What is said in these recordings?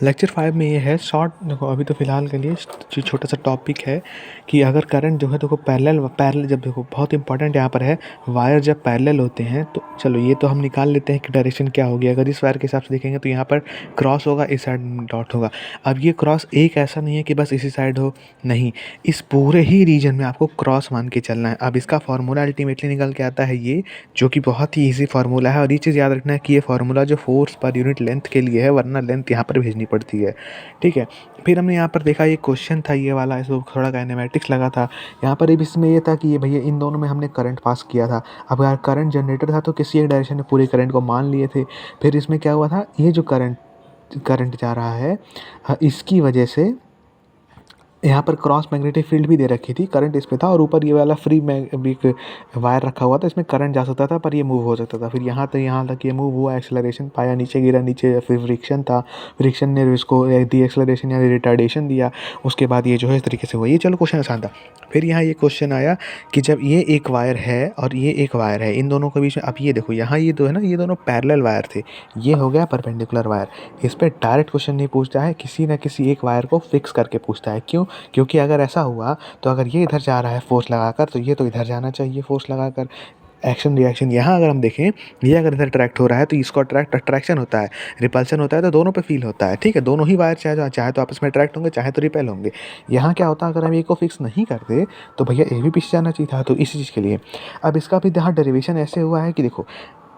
Lecture 5 में ये है शॉर्ट। देखो अभी तो फ़िलहाल के लिए छोटा सा टॉपिक है कि अगर करंट जो है देखो पैरेलल जब देखो बहुत इंपॉर्टेंट यहाँ पर है, वायर जब पैरेलल होते हैं तो चलो ये तो हम निकाल लेते हैं कि डायरेक्शन क्या होगी। अगर इस वायर के हिसाब से देखेंगे तो यहाँ पर क्रॉस होगा, इस साइड डॉट होगा। अब ये क्रॉस एक ऐसा नहीं है कि बस इसी साइड हो, नहीं, इस पूरे ही रीजन में आपको क्रॉस मान के चलना है। अब इसका फार्मूला अल्टीमेटली निकल के आता है ये, जो कि बहुत ही ईजी फार्मूला है। और ये चीज़ याद रखना है कि ये फार्मूला जो फोर्स पर यूनिट लेंथ के लिए है, वरना लेंथ यहाँ पर भेजनी पड़ती है, ठीक है। फिर हमने यहाँ पर देखा ये क्वेश्चन था ये वाला, इसको थोड़ा काइनेमेटिक्स लगा था। यहाँ पर भी इसमें ये था कि ये भैया इन दोनों में हमने करंट पास किया था। अब अगर करंट जनरेटर था तो किसी एक डायरेक्शन में पूरे करंट को मान लिए थे। फिर इसमें क्या हुआ था, ये जो करंट जा रहा है इसकी वजह से यहाँ पर क्रॉस मैग्नेटिक फील्ड भी दे रखी थी, करंट इस पे था और ऊपर ये वाला फ्री में एक वायर रखा हुआ था, इसमें करंट जा सकता था पर ये मूव हो सकता था। फिर यहाँ तक ये मूव हुआ, एक्सेलरेशन पाया, नीचे गिरा, नीचे फिर फ्रिक्शन था, फ्रिक्शन ने इसको दी एक्सेलरेशन या रिटार्डेशन दिया। उसके बाद ये जो है इस तरीके से हुआ। ये चलो क्वेश्चन आसान था। फिर यहाँ ये क्वेश्चन आया कि जब ये एक वायर है और ये एक वायर है, इन दोनों के बीच में, अब ये देखो यहाँ ये दो है ना, ये दोनों पैरेलल वायर थे, ये हो गया परपेंडिकुलर वायर। इस पर डायरेक्ट क्वेश्चन नहीं पूछता है, किसी न किसी एक वायर को फिक्स करके पूछता है। क्यों? क्योंकि अगर ऐसा हुआ तो अगर ये इधर जा रहा है फोर्स लगाकर तो ये तो इधर जाना चाहिए फोर्स लगाकर। एक्शन रिएक्शन यहाँ अगर हम देखें, ये अगर इधर अट्रैक्ट हो रहा है तो इसको अट्रैक्शन होता है, रिपल्शन होता है, तो दोनों पे फील होता है, ठीक है। दोनों ही वायर चाहे तो आपस में अट्रैक्ट होंगे, चाहे तो रिपेल होंगे। यहाँ क्या होता है, अगर हम ए को फिक्स नहीं करते तो भैया ए भी पीछे जाना चाहिए था, तो इसी चीज़ के लिए। अब इसका भी यहाँ डेरिवेशन ऐसे हुआ है कि देखो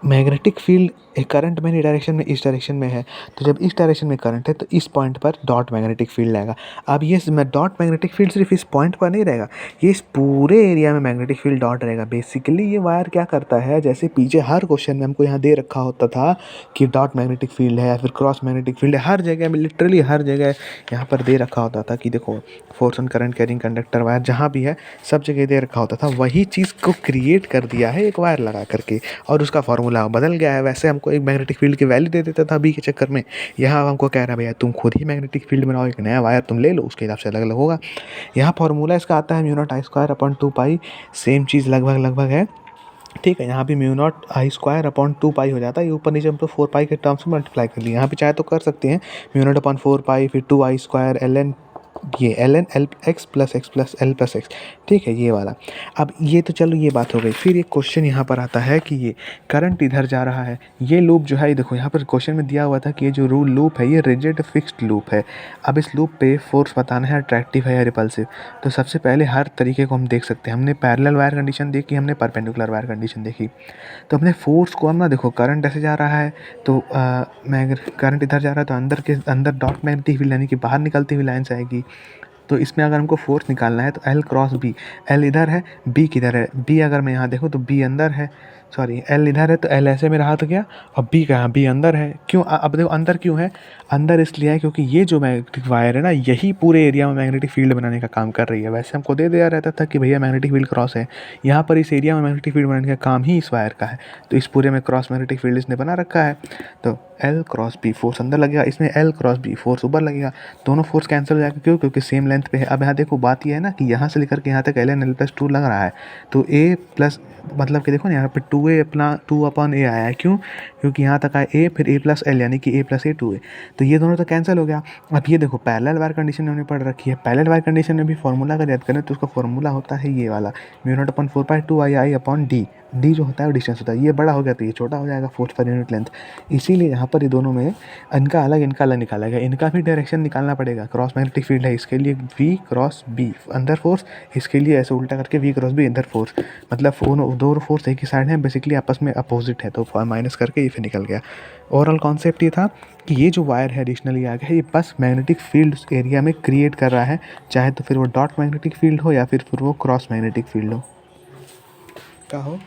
मैग्नेटिक फील्ड एक करंट मेरी डायरेक्शन में इस डायरेक्शन में है, तो जब इस डायरेक्शन में करंट है तो इस पॉइंट पर डॉट मैग्नेटिक फील्ड आएगा। अब ये डॉट मैग्नेटिक फील्ड सिर्फ इस पॉइंट पर नहीं रहेगा, ये इस पूरे एरिया में मैग्नेटिक फील्ड डॉट रहेगा। बेसिकली ये वायर क्या करता है, जैसे पीछे हर क्वेश्चन में हमको यहाँ दे रखा होता था कि डॉट मैग्नेटिक फील्ड है या फिर क्रॉस मैग्नेटिक फील्ड है, हर जगह में लिटरली हर जगह यहाँ पर दे रखा होता था कि देखो force on current carrying conductor wire जहाँ भी है सब जगह दे रखा होता था। वही चीज़ को क्रिएट कर दिया है एक वायर लगा करके, और उसका फॉर्मूला बदल गया है। वैसे हमको एक मैग्नेटिक फील्ड की वैल्यू दे देता था बी के चक्कर में, यहाँ हमको कह रहा है भैया तुम खुद ही मैग्नेटिक फील्ड बनाओ, एक नया वायर तुम ले लो, उसके हिसाब से अलग अलग होगा। यहाँ फॉर्मूला इसका आता है mu not I square upon 2 pi, same चीज़ लगभग है, ठीक है। यहाँ भी mu not I square upon 2 पाई हो जाता है, ये ऊपर नीचे हम तो 4 पाई के टर्म्स में मल्टीप्लाई कर लिए। यहाँ पे चाहे तो कर सकते हैं म्यू नॉट अपॉन 4 पाई फिर 2 आई स्क्वायर एल एन, ये L N L X plus L plus X, ठीक है, ये वाला। अब ये तो चलो ये बात हो गई। फिर एक क्वेश्चन यहाँ पर आता है कि ये करंट इधर जा रहा है, ये लूप जो है ये देखो यहाँ पर क्वेश्चन में दिया हुआ था कि ये जो लूप है ये रिजिड फिक्स्ड लूप है। अब इस लूप पे फोर्स बताना है अट्रैक्टिव है या रिपल्सिव। तो सबसे पहले हर तरीके को हम देख सकते हैं। हमने पैरेलल वायर कंडीशन देखी, हमने परपेंडिकुलर वायर कंडीशन देखी। तो अपने फोर्स को हम ना देखो, करंट ऐसे जा रहा है तो करंट इधर जा रहा है तो अंदर डॉट मैग्नेटिक फील्ड यानी कि बाहर निकलती हुई लाइन्स आएगी। तो इसमें अगर हमको फोर्स निकालना है तो एल क्रॉस बी, एल इधर है बी किधर है, बी अगर मैं यहाँ देखूँ तो बी अंदर है, सॉरी एल इधर है तो एल ऐसे में रहा तो क्या, अब बी कहाँ, बी अंदर है। क्यों, अब देखो अंदर क्यों है, अंदर इसलिए है क्योंकि ये जो मैग्नेटिक वायर है ना यही पूरे एरिया में मैग्नेटिक फील्ड बनाने का काम कर रही है। वैसे हमको दे दिया रहता था कि भैया मैग्नेटिक फील्ड क्रॉस है, यहाँ पर इस एरिया में मैग्नेटिक फील्ड बनाने का काम ही इस वायर का है, तो इस पूरे में क्रॉस मैग्नेटिक फील्ड इसने बना रखा है। तो एल क्रॉस बी फोर्स अंदर लगेगा, इसमें एल क्रॉस बी फोर्स ऊपर लगेगा, दोनों फोर्स कैंसिल हो जाएगा। क्यों? क्योंकि सेम लेंथ पे है। अब यहाँ देखो बात ये है ना कि यहाँ से लेकर के यहाँ तक एल एन एल प्लस 2 लग रहा है, तो ए प्लस मतलब कि देखो ना यहाँ पे 2a अपना 2 अपॉन ए आया है। क्यों? क्योंकि यहाँ तक आया ए फिर ए प्लस एल यानी कि ए प्लस ए 2a, तो ये दोनों तो कैंसिल हो गया। अब ये देखो पैरेलल वायर कंडीशन हमने पढ़ रखी है, पैरेलल वायर कंडीशन में भी फॉर्मूला अगर याद करें तो उसका फॉर्मूला होता है ये वाला म्यू नॉट अपॉन 4 पाई 2 आई अपॉन डी। डी जो होता है वो डिस्टेंस होता है, ये बड़ा हो गया तो ये छोटा हो जाएगा फोर्स पर यूनिट लेंथ। इसीलिए यहाँ पर ये दोनों में इनका अलग निकाला गया। इनका भी डायरेक्शन निकालना पड़ेगा। क्रॉस मैग्नेटिक फील्ड है, इसके लिए वी क्रॉस बी अंदर फोर्स, इसके लिए ऐसे उल्टा करके वी क्रॉस बी अंदर फोर्स, मतलब दो फोर्स एक ही साइड है, बेसिकली आपस में अपोजिट है, तो माइनस करके ये फिर निकल गया। ओवरऑल कॉन्सेप्ट ये था कि ये जो वायर है एडिशनली आ गया है, ये बस मैग्नेटिक फील्ड एरिया में क्रिएट कर रहा है, चाहे तो फिर वो डॉट मैग्नेटिक फील्ड हो या फिर वो क्रॉस मैग्नेटिक फील्ड हो, क्या हो।